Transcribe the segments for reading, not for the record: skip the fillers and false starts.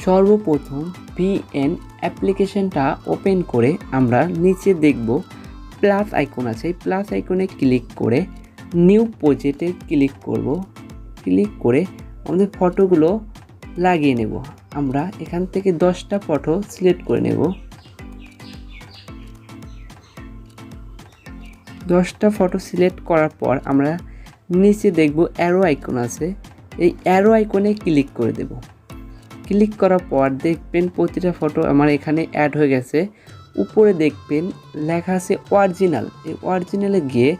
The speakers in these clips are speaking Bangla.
সর্বপ্রথম ভিএন অ্যাপ্লিকেশনটা ওপেন করে আমরা নিচে দেখব প্লাস আইকন আছে, এই প্লাস আইকনে ক্লিক করে নিউ প্রজেক্টে ক্লিক করব। ক্লিক করে আমাদের ফটোগুলো লাগিয়ে নেব। আমরা এখান থেকে 10টা ফটো সিলেক্ট করে নেব। 10টা ফটো সিলেক্ট করার পর আমরা নিচে দেখব অ্যারো আইকন আছে, এই অ্যারো আইকনে ক্লিক করে দেব। ক্লিক করার পর দেখবেন প্রতিটা ফটো আমার এখানে অ্যাড হয়ে গেছে। উপরে দেখবেন লেখা আছে অরিজিনাল, এই অরিজিনালে গিয়ে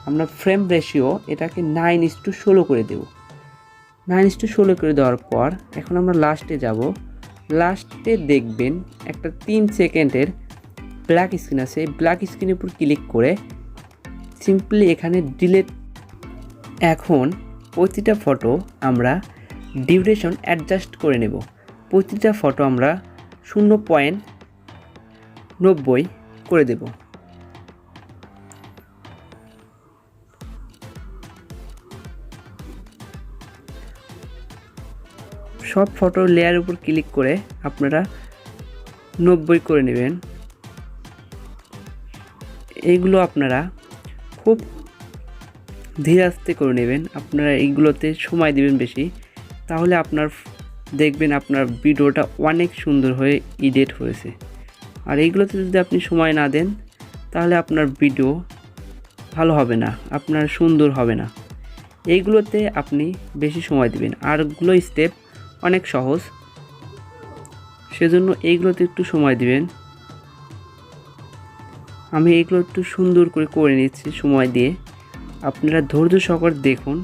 আমরা ফ্রেম রেশিও এটাকে 9:16 করে দেব। 9:16 করে দেওয়ার পর এখন আমরা লাস্টে যাব। লাস্টে দেখবেন একটা 3 সেকেন্ডের ব্ল্যাক স্ক্রিন আছে, এই ব্ল্যাক স্ক্রিনের উপর ক্লিক করে সিম্পলি এখানে ডিলিট। এখন প্রতিটা ফটো আমরা ডিউরেশন অ্যাডজাস্ট করে নেব। প্রতিটা ফটো আমরা 0.90 করে দেব। সব ফটো লেয়ার উপর ক্লিক করে আপনারা 90 করে নেবেন। এইগুলো আপনারা খুব ধীরে আস্তে করে নেবেন। আপনারা এইগুলোতে সময় দিবেন বেশি, তাহলে আপনার দেখবেন আপনার ভিডিওটা অনেক সুন্দর হয়ে এডিট হয়েছে। আর এইগুলোতে যদি আপনি সময় না দেন তাহলে আপনার ভিডিও ভালো হবে না, আপনার সুন্দর হবে না। এইগুলোতে আপনি বেশি সময় দিবেন। আরগুলো স্টেপ অনেক সহজ, সেজন্য এইগুলোতে একটু সময় দিবেন। আমি এইগুলো একটু সুন্দর করে নিচ্ছি সময় দিয়ে। আপনারা ধৈর্য সহকারে দেখুন,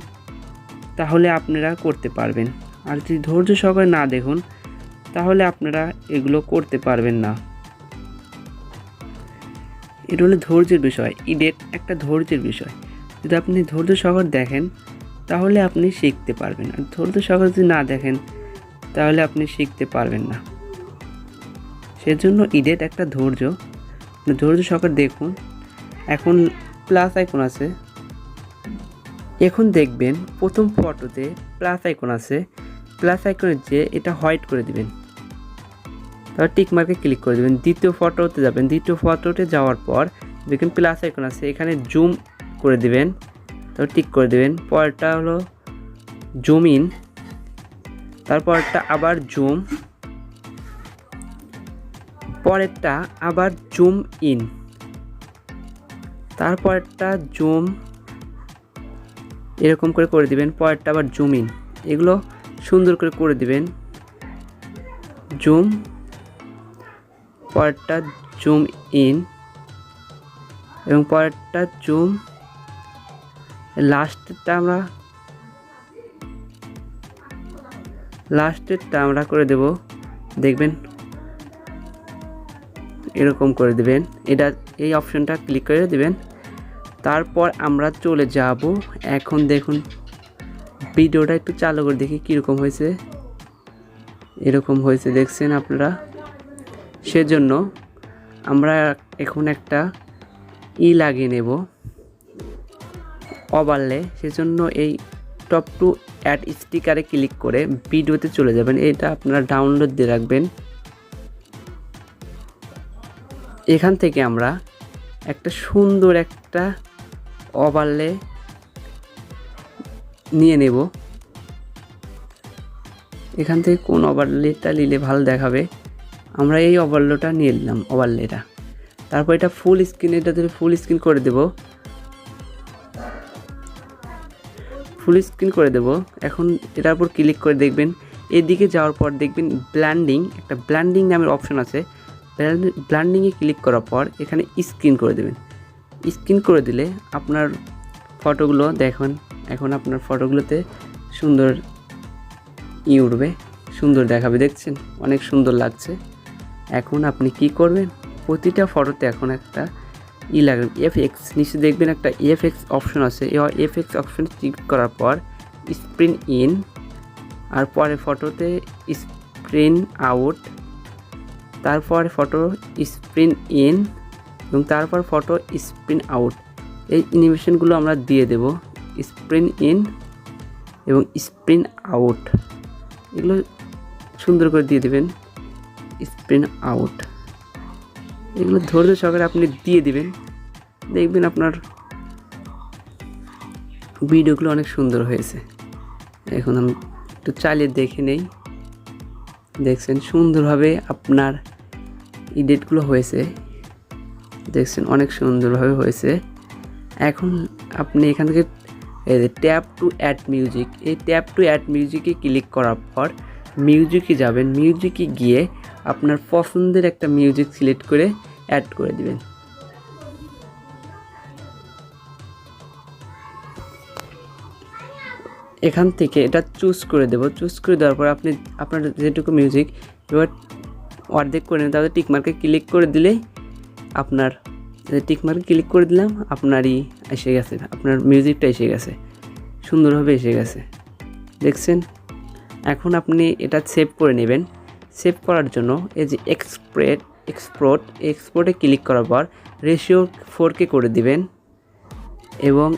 তাহলে আপনারা করতে পারবেন। আর যদি ধৈর্য সহকারে না দেখুন তাহলে আপনারা এগুলো করতে পারবেন না। এটা হলো ধৈর্যের বিষয়, এডিট একটা ধৈর্যের বিষয়। যদি আপনি ধৈর্য সহকারে দেখেন তাহলে আপনি শিখতে পারবেন, আর ধৈর্য সহকারে যদি না দেখেন তাহলে আপনি শিখতে পারবেন না। সেজন্য এডিট একটা ধৈর্য, ধৈর্য সহকারে দেখুন। এখন প্লাস আইকন আছে, এখন দেখবেন প্রথম ফটোতে প্লাস আইকন আছে, প্লাস আইকনের যে এটা হোয়াইট করে দিবেন, তারপর টিক মার্কে ক্লিক করে দেবেন। দ্বিতীয় ফটোতে যাবেন, দ্বিতীয় ফটোতে যাওয়ার পর দেখবেন প্লাস আইকন আছে, এখানে জুম করে দিবেন, তারপর টিক করে দেবেন। পরেরটা হলো জুম ইন, তারপরটা আবার জুম, পরেরটা আবার জুম ইন, তারপরটা জুম, এরকম করে দিবেন। পরেরটা আবার জুম ইন, এগুলো সুন্দর করে দিবেন। জুম, পরেরটা জুম ইন এবং পরেরটা জুম, লাস্টেরটা আমরা করে দেব। দেখবেন এরকম করে দিবেন, এটা এই অপশনটা ক্লিক করে দিবেন। তারপর আমরা চলে যাব। এখন দেখুন ভিডিওটা একটু চালু করে দেখি কীরকম হয়েছে। এরকম হয়েছে দেখছেন আপনারা। সেজন্য আমরা এখন একটা লাগিয়ে নেব, ওভারলে। সেজন্য এই টপ টু অ্যাড স্টিকারে ক্লিক করে ভিডিওতে চলে যাবেন। এটা আপনারা ডাউনলোড দিয়ে রাখবেন। এখান থেকে আমরা একটা সুন্দর একটা ওভারলে নিয়ে নেব। এখান থেকে কোন ওভারলেটা নিলে ভালো দেখাবে, আমরা এই ওভারলেটা নিয়ে নিলাম, ওভারলেটা। তারপর এটা ফুল স্ক্রিন, এটা ধরে ফুল স্ক্রিন করে দেব, ফুল স্ক্রিন করে দেব। এখন এটার উপর ক্লিক করে দেখবেন এদিকে যাওয়ার পর দেখবেন ব্ল্যান্ডিং, একটা ব্ল্যান্ডিং নামের অপশন আছে। ব্ল্যান্ডিংয়ে ক্লিক করার পর এখানে স্ক্রিন করে দেবেন। স্ক্রিন করে দিলে আপনার ফটোগুলো দেখুন, এখন আপনার ফটোগুলোতে সুন্দর উঠবে, সুন্দর দেখাবে। দেখছেন অনেক সুন্দর লাগছে। এখন আপনি কি করবেন, প্রতিটা ফটোতে এখন একটা লাগবে এফএক্স, নিচে দেখবেন একটা এফএক্স অপশন আছে। এই এফএক্স অপশন ক্লিক করার পর স্প্রিন ইন, আর পরে ফটোতে স্প্রিন আউট, তারপর ফটো স্প্রিন ইন এবং তারপর ফটো স্প্রিন আউট। এই অ্যানিমেশনগুলো আমরা দিয়ে দেব, স্প্রিন ইন এবং স্প্রিন আউট। এগুলো সুন্দর করে দিয়ে দেবেন। স্পিন আউট, এগুলো ধৈর্য সহকারে আপনি দিয়ে দিবেন, দেখবেন আপনার ভিডিওগুলো অনেক সুন্দর হয়েছে। এখন আমি একটু চালিয়ে দেখে নেই। দেখছেন সুন্দরভাবে আপনার এডিটগুলো হয়েছে, দেখছেন অনেক সুন্দরভাবে হয়েছে। এখন আপনি এখান থেকে ট্যাপ টু অ্যাড মিউজিক, এই ট্যাপ টু অ্যাড মিউজিকে ক্লিক করার পর মিউজিকে যাবেন। মিউজিকে গিয়ে আপনার পছন্দের একটা মিউজিক সিলেক্ট করে অ্যাড করে দিবেন। এখান থেকে এটা চুজ করে দেব। চুজ করে দেওয়ার পর আপনি আপনার যেটুকু মিউজিক এবার অর্ধেক করে নেন, তাহলে টিকমার্কে ক্লিক করে দিলেই আপনার টিকমার্কে ক্লিক করে দিলাম, আপনারই এসে গেছে, আপনার মিউজিকটা এসে গেছে, সুন্দরভাবে এসে গেছে। দেখছেন? এখন আপনি এটা সেভ করে নেবেন। সেভ করার জন্য এই যে এক্সপোর্টে ক্লিক করার পর রেশিও 4K করে দিবেন এবং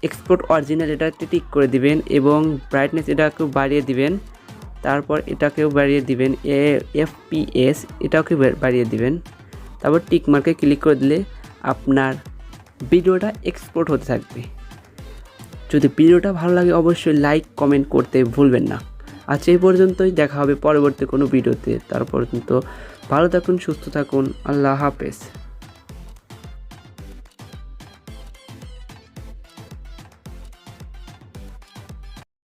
এক্সপোর্ট অরিজিনাল এটাকে টিক করে দিবেন এবং ব্রাইটনেস এটাকেও বাড়িয়ে দিবেন। তারপর এটাকেও বাড়িয়ে দিবেন, FPS এটাকেও বাড়িয়ে দিবেন। তারপর টিক মার্কে ক্লিক করে দিলে আপনার ভিডিওটা এক্সপোর্ট হতে থাকবে। যদি ভিডিওটা ভালো লাগে অবশ্যই লাইক কমেন্ট করতে ভুলবেন না। আজ এই পর্যন্তই, দেখা হবে পরবর্তী কোনো ভিডিওতে। তার পর্যন্ত ভালো থাকুন, সুস্থ থাকুন, আল্লাহ হাফেজ।